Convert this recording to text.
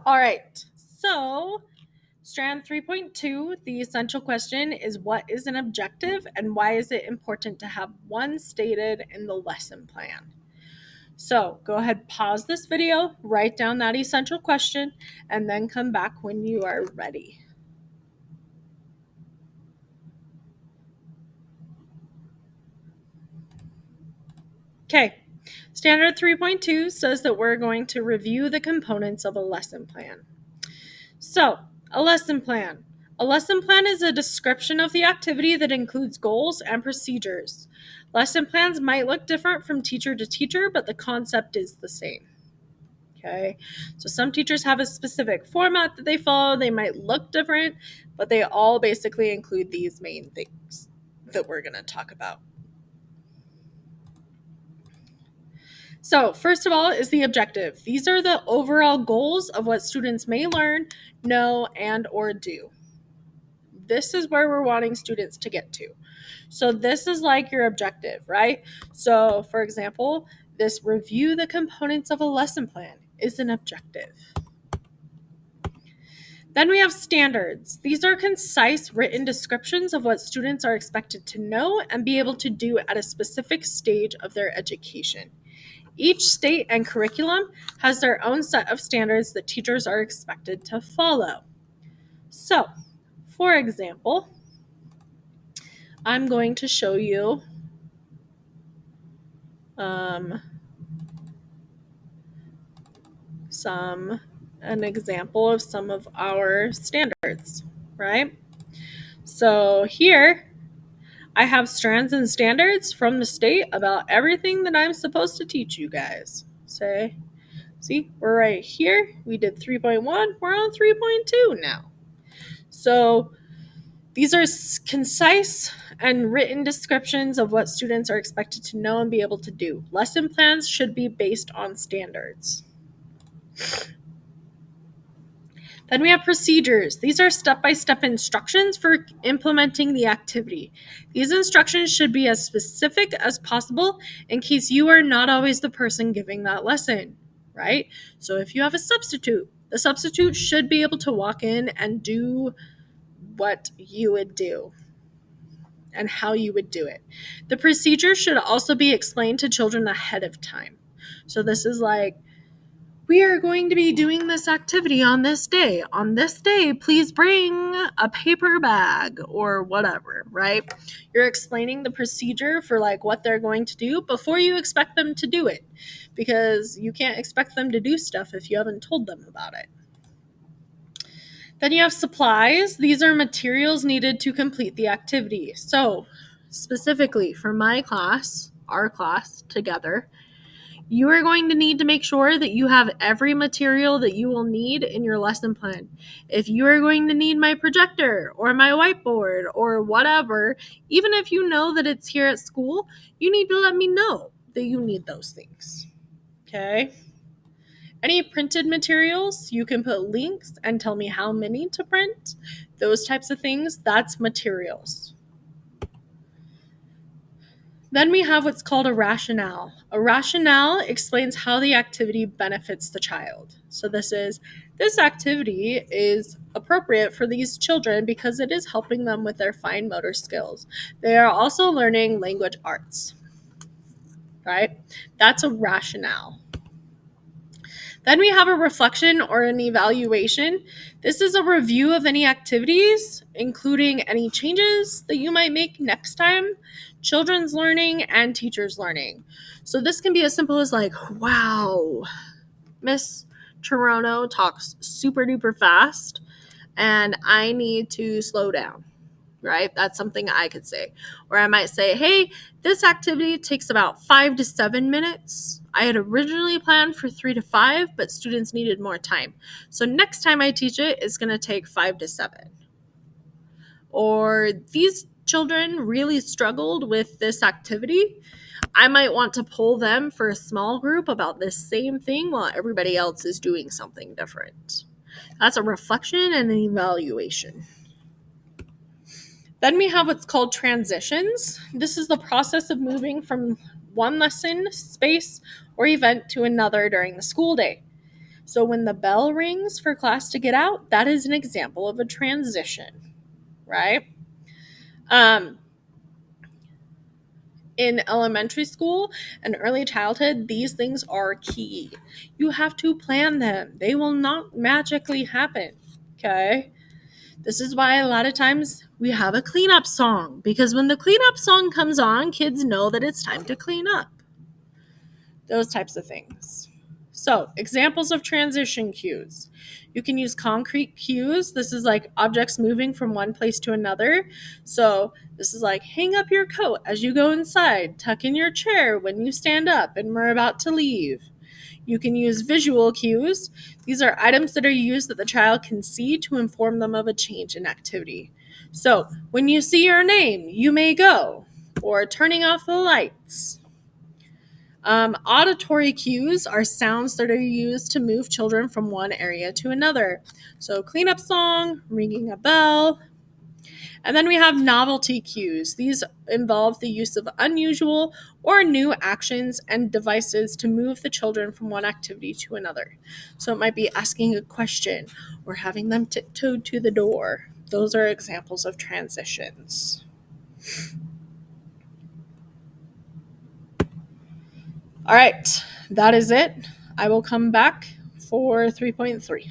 All right, so Strand 3.2, the essential question is what is an objective and why is it important to have one stated in the lesson plan? So go ahead, pause this video, write down that essential question, and then come back when you are ready. Okay, Standard 3.2 says that we're going to review the components of a lesson plan. So, a lesson plan. A lesson plan is a description of the activity that includes goals and procedures. Lesson plans might look different from teacher to teacher, but the concept is the same. Okay, so some teachers have a specific format that they follow. They might look different, but they all basically include these main things that we're going to talk about. So, first of all, is the objective. These are the overall goals of what students may learn, know, and or do. This is where we're wanting students to get to. So this is like your objective, right? So, for example, this review the components of a lesson plan is an objective. Then we have standards. These are concise written descriptions of what students are expected to know and be able to do at a specific stage of their education. Each state and curriculum has their own set of standards that teachers are expected to follow. So, for example, I'm going to show you an example of some of our standards, right? So here I have strands and standards from the state about everything that I'm supposed to teach you guys. See, we're right here. We did 3.1, we're on 3.2 now. So these are concise and written descriptions of what students are expected to know and be able to do. Lesson plans should be based on standards. Then we have procedures. These are step-by-step instructions for implementing the activity. These instructions should be as specific as possible in case you are not always the person giving that lesson, right? So if you have a substitute, the substitute should be able to walk in and do what you would do and how you would do it. The procedure should also be explained to children ahead of time. So this is like, we are going to be doing this activity on this day. On this day, please bring a paper bag or whatever, right? You're explaining the procedure for like what they're going to do before you expect them to do it, because you can't expect them to do stuff if you haven't told them about it. Then you have supplies. These are materials needed to complete the activity. So, specifically for my class, our class together, you are going to need to make sure that you have every material that you will need in your lesson plan. If you are going to need my projector or my whiteboard or whatever, even if you know that it's here at school, you need to let me know that you need those things. Okay? Any printed materials, you can put links and tell me how many to print. Those types of things, that's materials. Then we have what's called a rationale. A rationale explains how the activity benefits the child. So this activity is appropriate for these children because it is helping them with their fine motor skills. They are also learning language arts, right? That's a rationale. Then we have a reflection or an evaluation. This is a review of any activities, including any changes that you might make next time, children's learning, and teachers' learning. So this can be as simple as like, wow, Miss Chirono talks super duper fast, and I need to slow down. Right? That's something I could say. Or I might say, hey, this activity takes about 5 to 7 minutes. I had originally planned for 3 to 5, but students needed more time. So next time I teach it, it's going to take 5 to 7. Or these children really struggled with this activity. I might want to pull them for a small group about this same thing while everybody else is doing something different. That's a reflection and an evaluation. Then we have what's called transitions. This is the process of moving from one lesson, space, or event to another during the school day. So when the bell rings for class to get out, that is an example of a transition, right? Um, in elementary school and early childhood, these things are key. You have to plan them. They will not magically happen, okay? This is why a lot of times we have a cleanup song, because when the cleanup song comes on, kids know that it's time to clean up. Those types of things. So, examples of transition cues. You can use concrete cues. This is like objects moving from one place to another. So, this is like hang up your coat as you go inside, tuck in your chair when you stand up and we're about to leave. You can use visual cues. These are items that are used that the child can see to inform them of a change in activity. So, when you see your name, you may go, or turning off the lights. Auditory cues are sounds that are used to move children from one area to another. So, cleanup song, ringing a bell. And then we have novelty cues. These involve the use of unusual or new actions and devices to move the children from one activity to another. So, it might be asking a question or having them tiptoe to the door. Those are examples of transitions. All right, that is it. I will come back for 3.3.